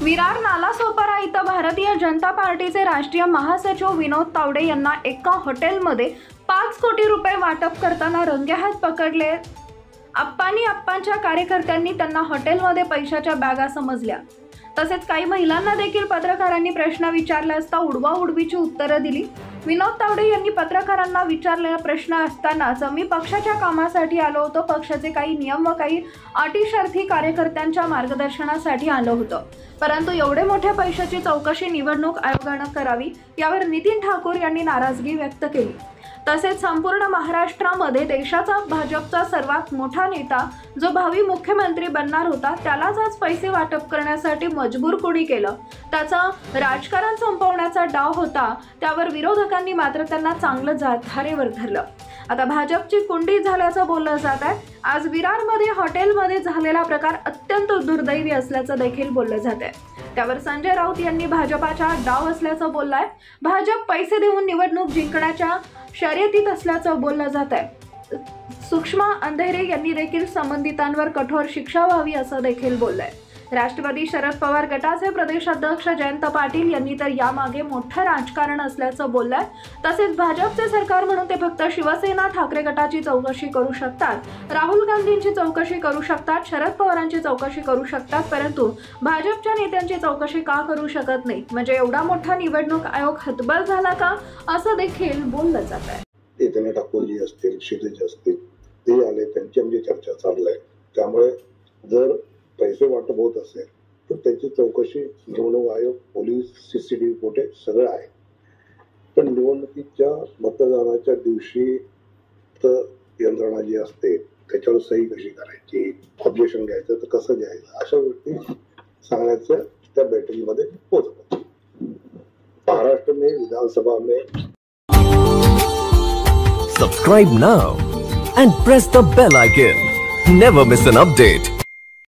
विरार नालासोपारा इथं भारतीय जनता पार्टीचे राष्ट्रीय महासचिव विनोद तावडे यांना एका हॉटेलमध्ये 5 कोटी रुपये वाटप करताना रंगेहात पकडले। आप्पांच्या कार्यकर्त्यांनी त्यांना हॉटेलमध्ये पैशाच्या बॅगा समजल्या। तसेच काही महिलांना देखील पत्रकारांनी प्रश्न विचारले असता उडवाउडवीची उत्तरं दिली। विनोद तावडे यांनी पत्रकारांना विचारलेला प्रश्न असतानाच मी पक्षाच्या कामासाठी आलो होतो, पक्षाचे काही नियम व काही अटी शर्ती कार्यकर्त्यांच्या मार्गदर्शनासाठी आलो होतो, परंतु एवढे मोठ्या पैशाची चौकशी निवडणूक आयोगाने करावी यावर नितीन ठाकूर यांनी नाराजगी व्यक्त केली। तसेच संपूर्ण महाराष्ट्रामध्ये देशाचा भाजपचा सर्वात मोठा नेता जो भावी मुख्यमंत्री बनणार होता त्यालाच आज पैसे वाटप करण्यासाठी मजबूर कोणी केलं, त्याचा राजकारण संपवण्याचा डाव होता। त्यावर विरोधकांनी मात्र त्यांना चांगलं धारेवर धरलं। आता भाजपची कुंडी झाल्याचं बोललं जात आहे। आज विरारमध्ये हॉटेलमध्ये झालेला प्रकार अत्यंत दुर्दैवी असल्याचं देखील बोललं जात आहे। त्यावर संजय राऊत यांनी भाजपाचा डाव असल्याचं बोललाय। भाजप पैसे देऊन निवडणूक जिंकण्याच्या शर्यतीत असल्याचं बोललं जात आहे। सुषमा अंधेरे यांनी देखील संबंधितांवर कठोर शिक्षा व्हावी असं देखील बोललंय। राष्ट्रवादी शरद पवार गटाचे प्रदेशाध्यक्ष जयंत पाटील यांनी तर यामागे मोठं राजकारण असल्याचं बोललंय। तसेच भाजपचे सरकार म्हणून ते फक्त शिवसेना ठाकरे गटाची चौकशी करू शकतात, राहुल गांधींची चौकशी करू शकतात, शरद पवारांची चौकशी करू शकतात, परंतु भाजपच्या नेत्यांची चौकशी का करू शकत नाही? म्हणजे एवढा मोठा निवडणूक आयोग हतबल झाला का, असं देखील बोललं जात आहे। नितीन ठाकूरजी असतील, क्षितिज असतील, ते आले, त्यांची आमची चर्चा चालू आहे। त्यामुळे जर पैसे वाटप होत असेल तर त्याची चौकशी निवडणूक आयोग, पोलीस, सीसीटीव्ही फुटेज सगळं आहे। पण निवडणुकीच्या मतदानाच्या दिवशी तर यंत्रणा जी असते त्याच्यावर सही कशी करायची, ऑब्जेक्शन घ्यायचं तर कसं घ्यायचं, अशा गोष्टी सांगण्याचं त्या बैठकीमध्ये पोहोचत। महाराष्ट्र में विधानसभा में Subscribe now and press the bell icon. Never miss an update.